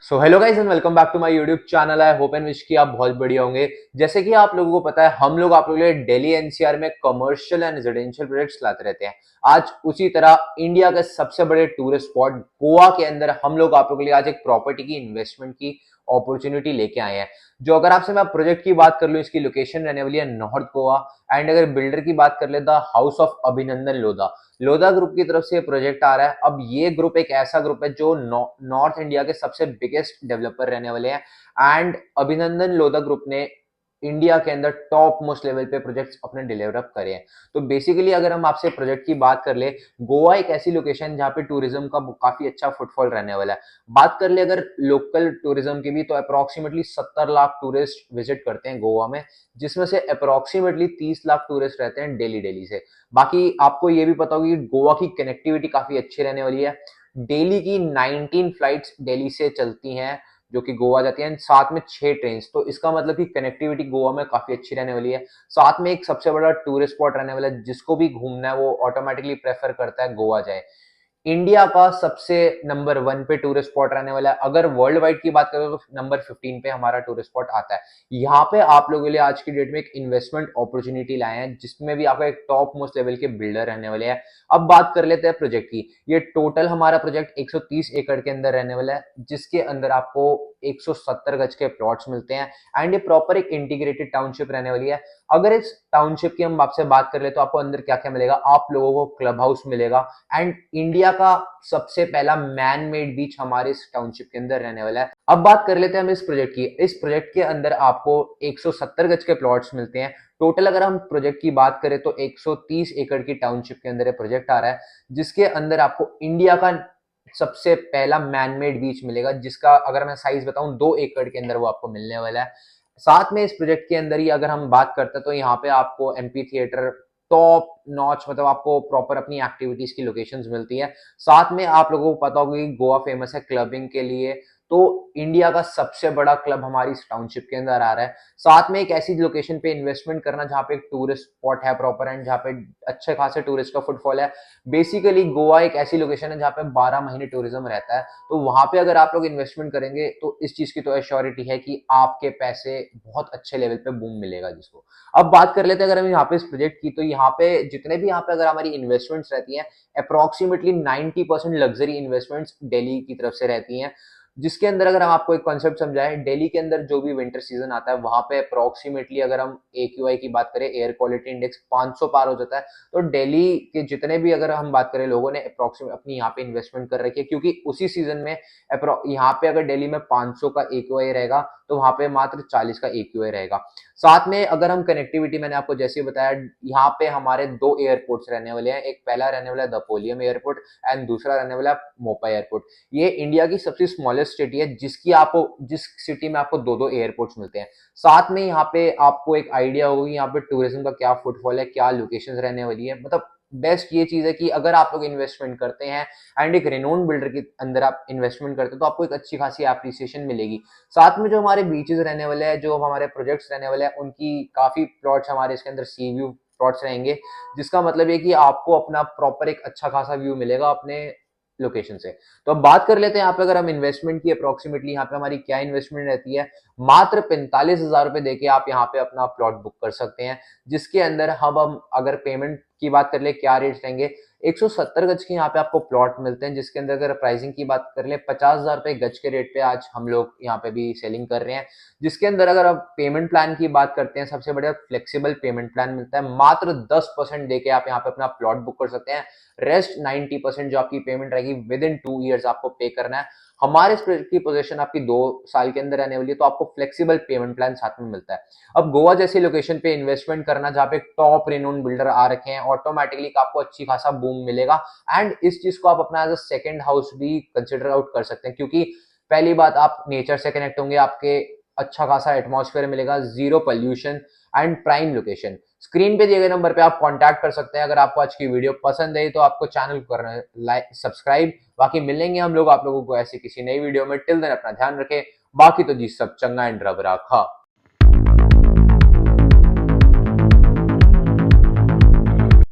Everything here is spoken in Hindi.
So hello guys and welcome back to my YouTube channel. I hope and wish कि आप बहुत बढ़िया होंगे। जैसे कि आप लोगों को पता है, हम लोग आप लोगों के लिए दिल्ली एनसीआर में कमर्शियल एंड रेजिडेंशियल प्रोजेक्ट्स लाते रहते हैं। आज उसी तरह इंडिया के सबसे बड़े टूरिस्ट स्पॉट गोवा के अंदर हम लोग आप लोगों के लिए आज एक प्रॉपर्टी की इन्वेस्टमेंट की अपॉर्चुनिटी लेके आए हैं। जो अगर आपसे मैं प्रोजेक्ट की बात कर लूं, इसकी लोकेशन रहने वाली है नॉर्थ गोवा। एंड अगर बिल्डर की बात कर ले द हाउस ऑफ अभिनंदन लोधा। लोधा ग्रुप की तरफ से ये प्रोजेक्ट आ रहा है। अब ये ग्रुप एक ऐसा ग्रुप है जो नॉर्थ इंडिया के सबसे बिगेस्ट डेवलपर रहने वाले हैं। एंड अभिनंदन लोधा ग्रुप ने इंडिया के अंदर टॉप मोस्ट लेवल पे प्रोजेक्ट्स अपने डेवलप करे हैं। तो बेसिकली अगर हम आपसे प्रोजेक्ट की बात कर ले, गोवा एक ऐसी लोकेशन जहाँ पे टूरिज्म का काफी अच्छा फुटफॉल रहने वाला है। बात कर ले अगर लोकल टूरिज्म की भी, तो अप्रोक्सीमेटली 70 लाख टूरिस्ट विजिट करते हैं गोवा में, जिसमें से अप्रोक्सीमेटली 30 लाख टूरिस्ट रहते हैं डेली डेली से। बाकी आपको ये भी पता होगी कि गोवा की कनेक्टिविटी काफी अच्छी रहने वाली है। डेली की 19 फ्लाइट्स दिल्ली से चलती हैं जो कि गोवा जाती हैं, साथ में 6 ट्रेन। तो इसका मतलब कि कनेक्टिविटी गोवा में काफी अच्छी रहने वाली है। साथ में एक सबसे बड़ा टूरिस्ट स्पॉट रहने वाला है, जिसको भी घूमना है वो ऑटोमेटिकली प्रेफर करता है गोवा जाए। इंडिया का सबसे नंबर 1 पे टूरिस्ट स्पॉट रहने वाला है। अगर वर्ल्ड वाइड की बात करें तो नंबर 15 पे हमारा टूरिस्ट स्पॉट आता है। यहाँ पे आप लोगों के लिए आज की डेट में एक इन्वेस्टमेंट अपॉर्चुनिटी लाए हैं, जिसमें भी आपका एक टॉप मोस्ट लेवल के बिल्डर रहने वाले हैं। अब बात कर लेते हैं प्रोजेक्ट की। ये टोटल हमारा प्रोजेक्ट 130 एकड़ के अंदर रहने वाला है, जिसके अंदर आपको 170 गज के प्लॉट्स मिलते हैं। एंड ये प्रॉपर एक इंटीग्रेटेड टाउनशिप रहने वाली है। अगर इस टाउनशिप की हम आपसे बात कर ले तो आपको अंदर क्या क्या मिलेगा। आप लोगों को क्लब हाउस मिलेगा। एंड इंडिया का सबसे पहला मैन मेड बीच हमारे इस टाउनशिप के अंदर रहने वाला है। अब बात कर लेते हैं हम इस प्रोजेक्ट की। इस प्रोजेक्ट के अंदर आपको 170 गज के प्लॉट्स मिलते हैं। टोटल अगर हम प्रोजेक्ट की बात करें तो 130 एकड़ की टाउनशिप के अंदर ये प्रोजेक्ट आ रहा है, जिसके अंदर आपको इंडिया का सबसे पहला मैनमेड बीच मिलेगा, जिसका अगर मैं साइज बताऊं 2 एकड़ के अंदर वो आपको मिलने वाला है। साथ में इस प्रोजेक्ट के अंदर ही अगर हम बात करते हैं तो यहाँ पे आपको एमपी थिएटर टॉप नॉच, मतलब आपको प्रॉपर अपनी एक्टिविटीज की लोकेशंस मिलती है। साथ में आप लोगों को पता होगा कि गोवा फेमस है क्लबिंग के लिए। तो इंडिया का सबसे बड़ा क्लब हमारी इस टाउनशिप के अंदर आ रहा है। साथ में एक ऐसी लोकेशन पे इन्वेस्टमेंट करना जहाँ पे एक टूरिस्ट स्पॉट है प्रॉपर, एंड जहाँ पे अच्छे खासे टूरिस्ट का फुटफॉल है। बेसिकली गोवा एक ऐसी लोकेशन है जहाँ पे 12 महीने टूरिज्म रहता है। तो वहां पे अगर आप लोग इन्वेस्टमेंट करेंगे तो इस चीज की तो एश्योरिटी है कि आपके पैसे बहुत अच्छे लेवल पे बूम मिलेगा जिसको। अब बात कर लेते हैं अगर हम यहाँ पे इस प्रोजेक्ट की, तो यहाँ पे जितने भी यहाँ पे अगर हमारी इन्वेस्टमेंट्स रहती हैं, अप्रोक्सीमेटली 90% लग्जरी इन्वेस्टमेंट्स दिल्ली की तरफ से रहती हैं। जिसके अंदर अगर हम आपको एक कॉन्सेप्ट समझाएं, दिल्ली के अंदर जो भी विंटर सीजन आता है वहां पे अप्रोक्सीमेटली अगर हम AQI की बात करें, एयर क्वालिटी इंडेक्स 500 पार हो जाता है। तो दिल्ली के जितने भी अगर हम बात करें लोगों ने अप्रोक्सीमेट अपनी यहाँ पे इन्वेस्टमेंट कर रखी है, क्योंकि उसी सीजन में यहाँ पे अगर दिल्ली में 500 का AQI रहेगा तो वहां पे मात्र 40 का AQI रहेगा। साथ में अगर हम कनेक्टिविटी, मैंने आपको जैसे बताया, यहाँ पे हमारे 2 एयरपोर्ट्स रहने वाले हैं। एक पहला रहने वाला है दपोलियम एयरपोर्ट एंड दूसरा रहने वाला है मोपा एयरपोर्ट। ये इंडिया की सबसे स्मॉलेस्ट सिटी है, जिस सिटी में आपको 2 एयरपोर्ट्स मिलते हैं। साथ में यहाँ पे आपको एक आइडिया होगी यहाँ पे टूरिज्म का क्या फुटफॉल है, क्या लोकेशन रहने वाली है। मतलब बेस्ट ये चीज है कि अगर आप लोग इन्वेस्टमेंट करते हैं एंड एक रेनोन बिल्डर के अंदर आप इन्वेस्टमेंट करते हैं, तो आपको एक अच्छी खासी एप्रिसिएशन मिलेगी। साथ में जो हमारे बीचेस रहने वाले हैं, जो हमारे प्रोजेक्ट्स रहने वाले हैं, उनकी काफी प्लॉट्स हमारे इसके अंदर सी व्यू प्लॉट्स रहेंगे। जिसका मतलब ये कि आपको अपना प्रॉपर एक अच्छा खासा व्यू मिलेगा अपने लोकेशन से। तो अब बात कर लेते हैं यहाँ पे अगर हम इन्वेस्टमेंट की, अप्रोक्सीमेटली यहाँ पे हमारी क्या इन्वेस्टमेंट रहती है। मात्र 45,000 रुपए देके आप यहाँ पे अपना प्लॉट बुक कर सकते हैं। जिसके अंदर हम अगर पेमेंट की बात कर ले, क्या रेट रहेंगे। 170 गज के यहाँ पे आपको प्लॉट मिलते हैं, जिसके अंदर अगर प्राइसिंग की बात कर ले 50,000 रुपए गज के रेट पे आज हम लोग यहाँ पे भी सेलिंग कर रहे हैं। जिसके अंदर अगर आप पेमेंट प्लान की बात करते हैं, सबसे बढ़िया फ्लेक्सिबल पेमेंट प्लान मिलता है। मात्र 10% देके आप यहाँ पे अपना प्लॉट बुक कर सकते हैं। रेस्ट 90% जो आपकी पेमेंट रहेगी विद इन 2 ईयर्स आपको पे करना है। हमारे इस प्रोजेक्ट की पोजीशन आपकी 2 साल के अंदर रहने वाली है, तो आपको फ्लेक्सिबल पेमेंट प्लान साथ में मिलता है। अब गोवा जैसी लोकेशन पे इन्वेस्टमेंट करना जहाँ पे टॉप रेनोन बिल्डर आ रखे हैं, ऑटोमेटिकली आपको अच्छी खासा बूम मिलेगा। एंड इस चीज को आप अपना एज अ सेकेंड हाउस भी कंसिडर आउट कर सकते हैं, क्योंकि पहली बात आप नेचर से कनेक्ट होंगे, आपके अच्छा खासा एटमॉस्फेयर मिलेगा, zero pollution and prime location. Screen पे दिए गए नंबर पे आप कांटेक्ट कर सकते हैं। अगर आपको आज की वीडियो पसंद आई तो आपको चैनल को करना है लाइक सब्सक्राइब। बाकी मिलेंगे हम लोग आप लोगों को ऐसी किसी नई वीडियो में। टिल देन अपना ध्यान रखें। बाकी तो जी सब चंगा एंड रब रखा।